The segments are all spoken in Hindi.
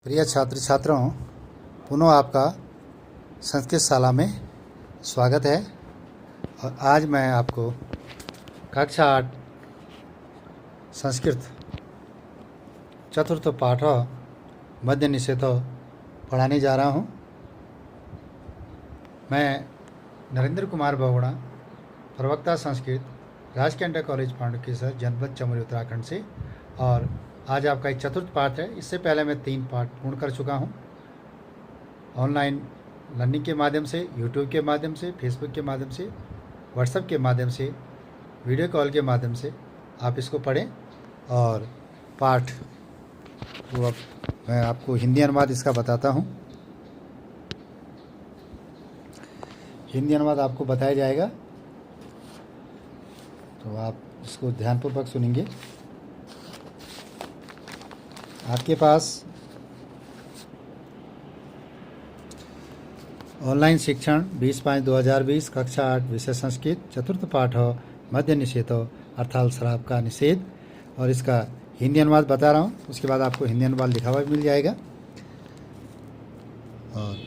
प्रिय छात्र छात्राओं, पुनः आपका संस्कृत शाला में स्वागत है। और आज मैं आपको कक्षा 8 संस्कृत चतुर्थ पाठ मध्य निषेध पढ़ाने जा रहा हूँ। मैं नरेंद्र कुमार बहुगुणा, प्रवक्ता संस्कृत, राजकीय इंटर कॉलेज पांडुकेश्वर, जनपद चमोली, उत्तराखंड से। और आज आपका एक चतुर्थ पाठ है। इससे पहले मैं 3 पाठ पूर्ण कर चुका हूँ। ऑनलाइन लर्निंग के माध्यम से, यूट्यूब के माध्यम से, फेसबुक के माध्यम से, व्हाट्सएप के माध्यम से, वीडियो कॉल के माध्यम से आप इसको पढ़ें। और पाठ वो अब मैं आपको हिंदी अनुवाद इसका बताता हूँ। हिंदी अनुवाद आपको बताया जाएगा, तो आप इसको ध्यानपूर्वक सुनेंगे। आपके पास ऑनलाइन शिक्षण 20/5/2020 कक्षा 8 विषय संस्कृत चतुर्थ पाठ मद्य निषेध अर्थात शराब का निषेध, और इसका हिंदी अनुवाद बता रहा हूँ। उसके बाद आपको हिंदी अनुवाद लिखा हुआ भी मिल जाएगा। और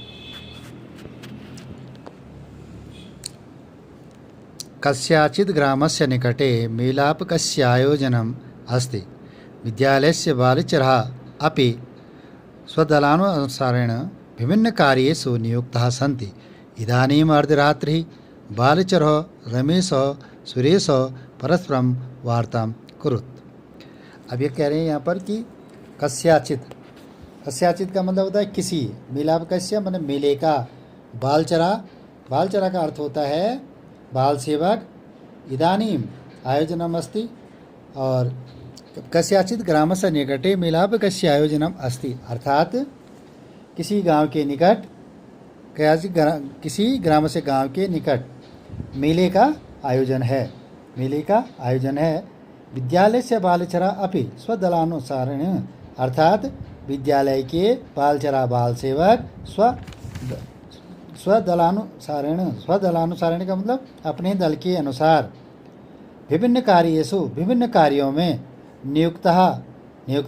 कस्याचित् ग्रामस्य निकटे मेलापकस्य आयोजनम् अस्ति। विद्यालयस्य बालचरः अपि स्वदलानुसारेण विभिन्नकार्येषु नियुक्ताः सन्ति। इदानीम् अर्धरात्रिः बालचरः रमेशः सुरेशः परस्परं वार्तां कुरुत्। अब ये कह रहे हैं यहाँ पर कि कस्याचित्, कस्याचित् का मतलब होता है किसी, मेलापकस्य माने मेले का, बालचरा, बालचरा का अर्थ होता है बाल सेवक। इदानीम आयोजनम अस्ति, और कस्याचित् ग्रामस्य निकटे मेलापकस्य आयोजनम अस्ति अर्थात किसी गांव के निकट, किसी ग्राम से गांव के निकट मेले का आयोजन है, मेले का आयोजन है। विद्यालय से बालचरा अपि स्वदलानुसारेण अर्थात विद्यालय के बालचरा बाल सेवक स्वदलानुसारेण, स्वदलानुसारेण का मतलब अपने दल के अनुसार, विभिन्न कार्येषु विभिन्न कार्यों में नियुक्त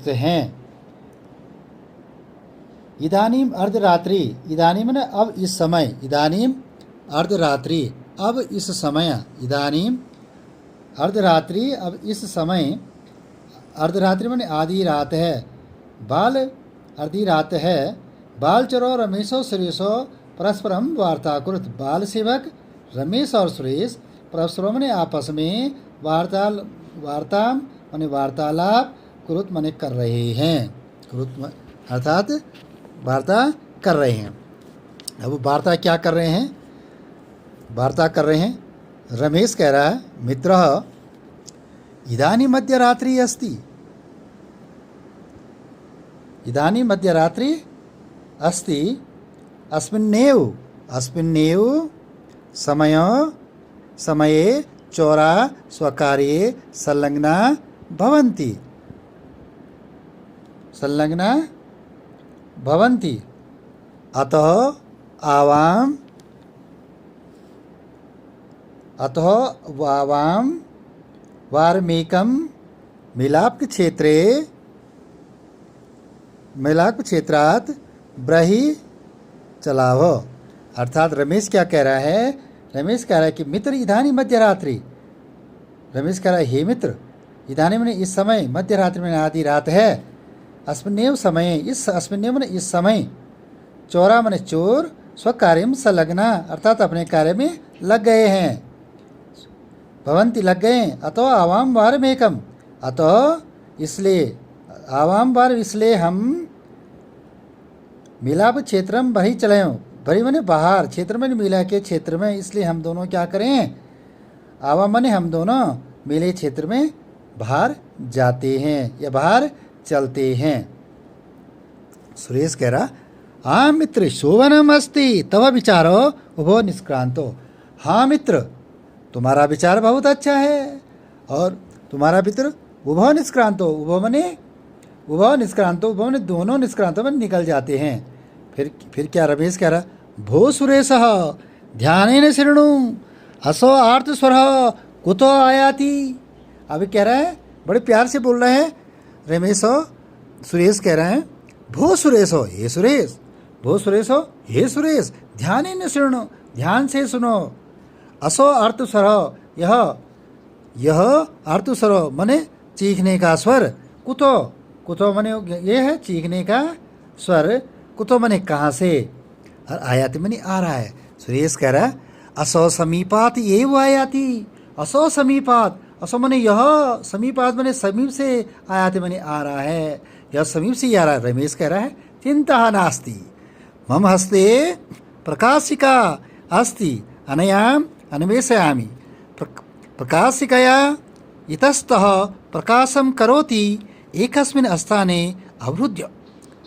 हैं। इदानीम अर्धरात्रि, इदानीम ने अब इस समय, इदानीम अर्धरात्रि अब इस समय, इदानीम अर्धरात्रि अब इस समय, अर्धरात्रि माने आधी रात है, बाल आधी रात है। बालचरो रमेशो सुरेशो परस्परम वार्ता कुरुत। बाल सेवक रमेश और सुरेश परस्परम माने आपस में वार्ता माने वार्तालाप, कुरुत माने कर रहे हैं, कुरुत अर्थात वार्ता कर रहे हैं। अब वार्ता क्या कर रहे हैं? वार्ता कर रहे हैं। रमेश कह रहा है, मित्र इदानी मध्यरात्रि अस्ति, इदानी मध्यरात्रि अस्ति, अस्मिन्नेव समये चोरा स्वकार्ये संलग्ना भवन्ति, संलग्ना भवन्ति। अतः वावाम वारमेकं मिलाप क्षेत्रात् ब्रही चलावो। अर्थात रमेश क्या कह रहा है? रमेश कह रहा है कि मित्र इदानी मध्यरात्रि, रमेश कह रहा है हे मित्र, इदानी मैंने इस समय, मध्यरात्रि में आधी रात है, अस्मिन्नेव समय, इस अस्मिन्नेव मैंने इस समय, चोरा मैंने चोर, स्वकार्यम संलग्ना अर्थात अपने कार्य में लग गए हैं, भवंती लग गए हैं। अतो आवाम वारम एकम, अतो इसलिए, आवाम वार इसलिए हम, मिलाप क्षेत्रम बही चले, बही मैंने बाहर, क्षेत्र में मिला के क्षेत्र में, इसलिए हम दोनों क्या करें? आवाम माने हम दोनों मिले क्षेत्र में बाहर जाते हैं या बाहर चलते हैं। सुरेश कह रहा, हाँ मित्र शोभनम अस्ति तव विचारो उभो निष्क्रांतो। हाँ मित्र तुम्हारा विचार बहुत अच्छा है, और तुम्हारा मित्र उभो निष्क्रांतो, उभो माने दोनों निष्क्रांतो में निकल जाते हैं। फिर क्या रमेश कह रहा, भो सुरेश ध्यानेन शृणु हसो आर्त स्वर कुतो आयाति। अभी कह रहा है, बड़े प्यार से बोल रहे हैं रमेश, सुरेश कह रहे हैं, भो सुरेशो, हे सुरेश, भो सुरेशो, हे सुरेश, ध्यानेन शृणु, ध्यान से सुनो। असो अर्तस्वर, यह अर्तस्वर माने चीखने का स्वर। कुतो, कुतो माने ये है चीखने का स्वर। कुतो माने कहाँ से, और आयाति माने आ रहा है। सुरेश कह रहा है असो समीपात एव आयाति। असो समीपात, असो माने यह, समीपात माने समीप से, आयाति माने आ रहा है, यह समीप से ही आ रहा है। रमेश कह रहा है चिंता नास्ति, मम हस्ते प्रकाशिका अस्ति, अनयाम अन्वेषयामि। प्रकाशिकया इतस्तः प्रकाशम करोति एकस्मिन् स्थाने अवरुद्ध।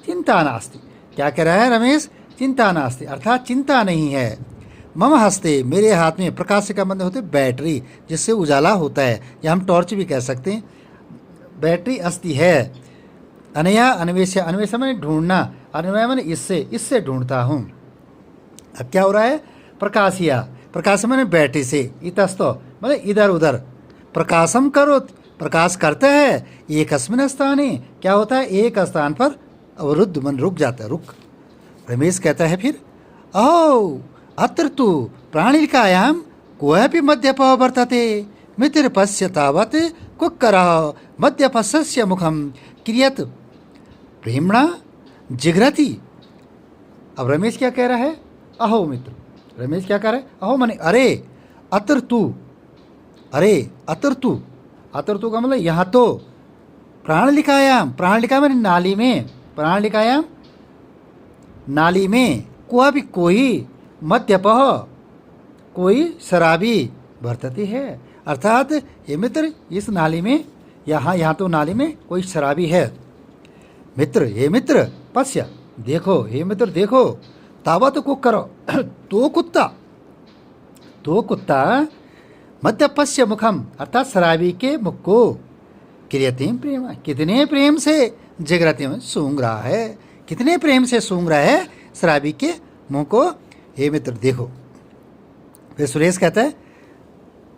चिंता नास्ति, क्या कह रहा है रमेश? चिंता नास्ति अर्थात चिंता नहीं है। मम हस्ते, मेरे हाथ में, प्रकाशिका मतलब होते बैटरी जिससे उजाला होता है, या हम टॉर्च भी कह सकते हैं। बैटरी अस्ति है। अनया अन्वेष्य, अन्वेषण मैंने ढूंढना, अन्वय मैंने इससे ढूंढता हूँ। अब क्या हो रहा है? प्रकाशिया, प्रकाश मैंने बैटरी से, इतस्तो मतलब इधर उधर, प्रकाशम करो, प्रकाश करता है, एक अस्मिन स्थाने, क्या होता है? एक स्थान पर अवरुद्ध मन रुक जाता है, रुक। रमेश कहता है फिर ओ अत्र तु प्राणिकायाम कोऽपि मद्यपः वर्तते, मित्र पश्य तावत् कुक्करः मद्यपस्य मुखम क्रियत प्रेम्णा जिघ्रति। अब रमेश क्या कह रहा है? अहो मित्र, रमेश क्या कह रहा है? अहो माने अरे, अत्र तू, अरे अत्र तू, अत्र तू का मतलब यहाँ तो, प्राणलिकायाम, प्राणलिका में नाली में, प्राणलिकायाम नाली में, कोई मद्यपः, कोई शराबी वर्तती है। अर्थात ये मित्र इस नाली में, यहाँ तो नाली में कोई शराबी है। मित्र, हे मित्र पश्य, देखो, हे मित्र देखो, तावत को करो, तो कुत्ता मद्यपस्य मुखम अर्थात शराबी के मुख को क्रियतिम प्रेम, कितने प्रेम से जिघ्रति में सूंघ रहा है, कितने प्रेम से सूंघ रहा है शराबी के मुंह को। हे मित्र देखो। फिर सुरेश कहता है,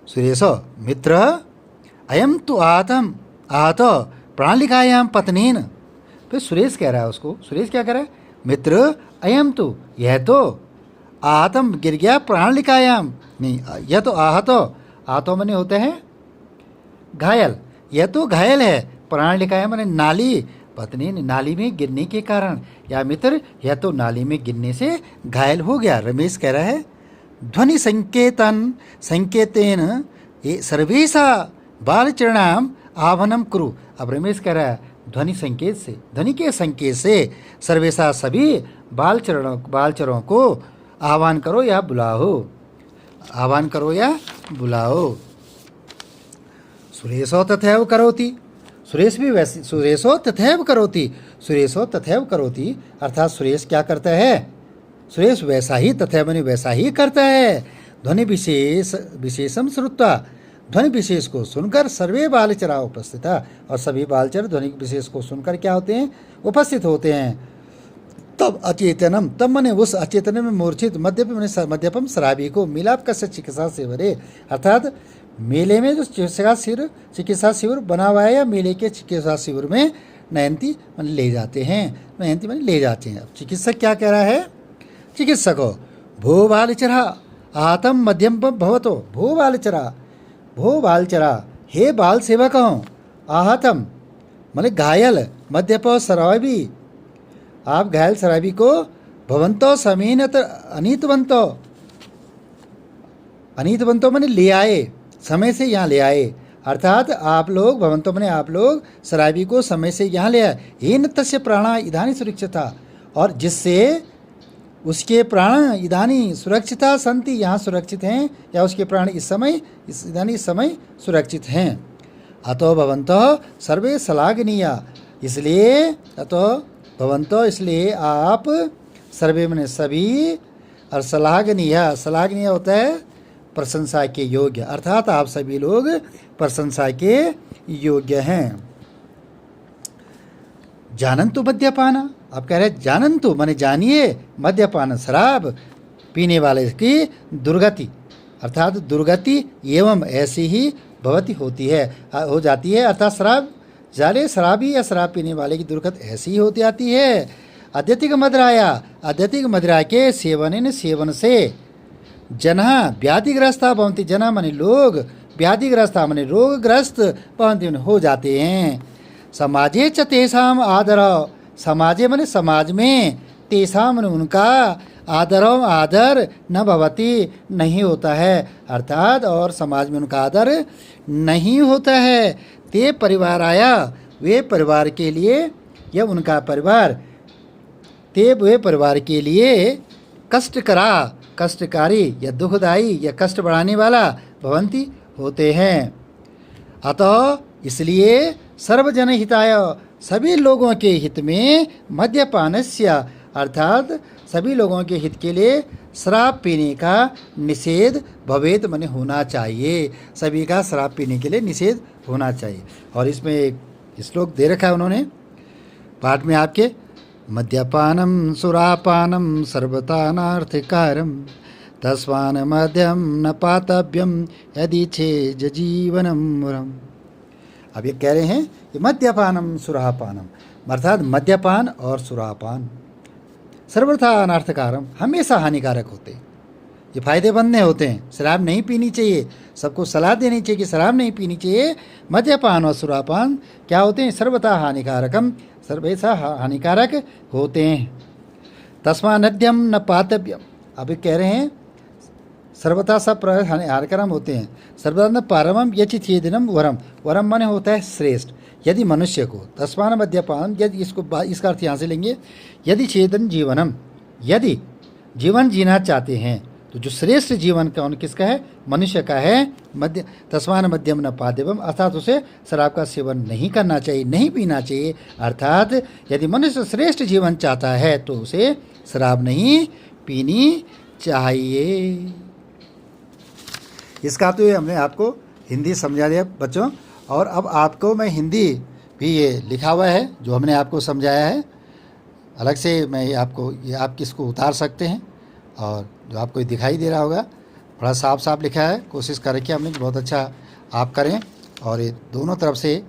सुरेशो मित्र अयम तु आहत प्राणलिकायाम पत्नेन। फिर सुरेश कह रहा है उसको, सुरेश क्या कह रहा है? मित्र अयम तु, यह तो, आहतम गिर गया, प्राणलिकायाम नहीं, यह तो आहतो मने होते हैं घायल, यह तो घायल है, प्राणलिकायाम मने नाली, पत्नी नाली में गिरने के कारण, या मित्र यह तो नाली में गिरने से घायल हो गया। रमेश कह रहा है ध्वनि संकेतेन ये सर्वेशा बालचरणाम आह्वानम कुरु। अब रमेश कह रहा है ध्वनि संकेत से, ध्वनि के संकेत से सर्वेशा सभी बालचरों को आह्वान करो या बुलाओ, आह्वान करो या बुलाओ। सुरेशो तथैव करोति, सुरेश भी वैसे, सुरेशो तथैव करोति, सुरेशो तथैव करोति अर्थात सुरेश क्या करता है? सुरेश वैसा ही, तथैव माने वैसा ही करता है। ध्वनि विशेषम श्रुत्वा, ध्वनि विशेष को सुनकर सर्वे बालचरा उपस्थिता, और सभी बालचर ध्वनि विशेष को सुनकर क्या होते हैं? उपस्थित होते हैं। तब अचेतनम, तब मैंने उस अचेतन में मूर्छित, मद्यपम शराबी को मिलाप का चिकित्सा शिविर, अर्थात मेले में जो चिकित्सा शिविर बना हुआ है, या मेले के चिकित्सा शिविर में नयंती मन ले जाते हैं, नयंती मन ले जाते हैं। चिकित्सक क्या कह रहा है? चिकित्सको भो बालचरा आतम मध्यम भवतो, भो बालचरा, हे बाल सेवक हो, आहतम माने घायल, मद्यप शराबी, आप घायल शराबी को, भवंतो समीनत अनीतवंतो, अनीतवंतो माने ले आए, समय से यहाँ ले आए, अर्थात आप लोग, भवंतो माने आप लोग, शराबी को समय से यहाँ ले आए। येन तस्य प्राणा इदानी सुरक्षिता, और जिससे उसके प्राण इदानी सुरक्षिता संति, यहाँ सुरक्षित हैं, या उसके प्राण इस समय, इस समय सुरक्षित हैं। अतो भवंतो सर्वे श्लाघनीया, इसलिए अतो भवंतो, इसलिए आप, सर्वे माने सभी, और श्लाघनीय होता है प्रशंसा के योग्य, अर्थात आप सभी लोग प्रशंसा के योग्य हैं। जानन्तु मद्यपान, आप कह रहे हैं जानन्तु माने जानिए, मद्यपान शराब पीने वाले की दुर्गति, अर्थात दुर्गति एवं ऐसी ही भवती होती है, हो जाती है, अर्थात शराबी या शराब पीने वाले की दुर्गति ऐसी ही होती आती है अत्यधिक मदिराया, अत्यधिक मदिरा के सेवन से जनः व्याधिग्रस्ता भवन्ति। जनः माने लोग, व्याधिग्रस्ता माने रोगग्रस्त भवन्ति हो जाते हैं। समाजे च तेषाम आदर, समाजे माने समाज में, तेषाम माने उनका, आदर न भवति नहीं होता है, अर्थात और समाज में उनका आदर नहीं होता है। ते परिवार आया, वे परिवार के लिए या उनका परिवार, ते वे परिवार के लिए कष्टकरा, कष्टकारी या दुखदायी या कष्ट बढ़ाने वाला भवंती होते हैं। अतः इसलिए सर्वजन हिताय, सभी लोगों के हित में, मद्यपानस्य अर्थात सभी लोगों के हित के लिए शराब पीने का निषेध भवेत माने होना चाहिए। सभी का शराब पीने के लिए निषेध होना चाहिए। और इसमें एक श्लोक दे रखा है उन्होंने पाठ में आपके, मद्यपानम सुरापानम सर्वतानार्थिकारम तस्मान् मद्यम न पातव्यम यदि छेज जीवनम वरम। अब ये कह रहे हैं कि मद्यपानम सुरापानम अर्थात मद्यपान और सुरापान सर्वथा अनर्थकारम, हमेशा हानिकारक होते हैं, ये फायदेमंद नहीं होते हैं। शराब नहीं पीनी चाहिए, सबको सलाह देनी चाहिए कि शराब नहीं पीनी चाहिए। मद्यपान और सुरापान क्या होते हैं? सर्वथा हानिकारकम, सर्वेशा हानिकारक होते हैं। तस्मानद्यम न पातव्यम, अभी कह रहे हैं सर्वथा सब हानिकारकम होते हैं। सर्वथा न पारमम यचिथेदिनम वरम, वरम माने होता है श्रेष्ठ। यदि मनुष्य को, तस्मान मद्यपान, यदि इसका अर्थ यहाँ से लेंगे, यदि चेतन जीवनम, यदि जीवन जीना चाहते हैं तो जो श्रेष्ठ जीवन कौन किसका है? मनुष्य का है। मध्य तस्मान मध्यम न पादेवम, अर्थात उसे शराब का सेवन नहीं करना चाहिए, नहीं पीना चाहिए। अर्थात यदि मनुष्य श्रेष्ठ जीवन चाहता है तो उसे शराब नहीं पीनी चाहिए। इसका तो ये हमने आपको हिंदी समझा दिया बच्चों, और अब आपको मैं हिंदी भी ये लिखा हुआ है जो हमने आपको समझाया है अलग से, मैं ये आपको, ये आप किसको उतार सकते हैं और जो आपको दिखाई दे रहा होगा बड़ा साफ साफ लिखा है। कोशिश कर रखी है हमने कि बहुत अच्छा आप करें। और ये दोनों तरफ से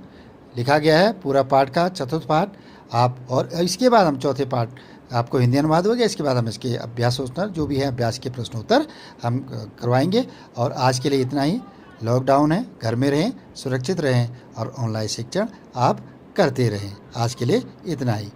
लिखा गया है पूरा पाठ का, चतुर्थ पाठ आप, और इसके बाद हम चौथे पाठ आपको हिंदी अनुवाद हो गया, इसके बाद हम इसके अभ्यासोत्तर जो भी है अभ्यास के प्रश्नोत्तर हम करवाएंगे। और आज के लिए इतना ही। लॉकडाउन है, घर में रहें, सुरक्षित रहें और ऑनलाइन शिक्षण आप करते रहें। आज के लिए इतना ही।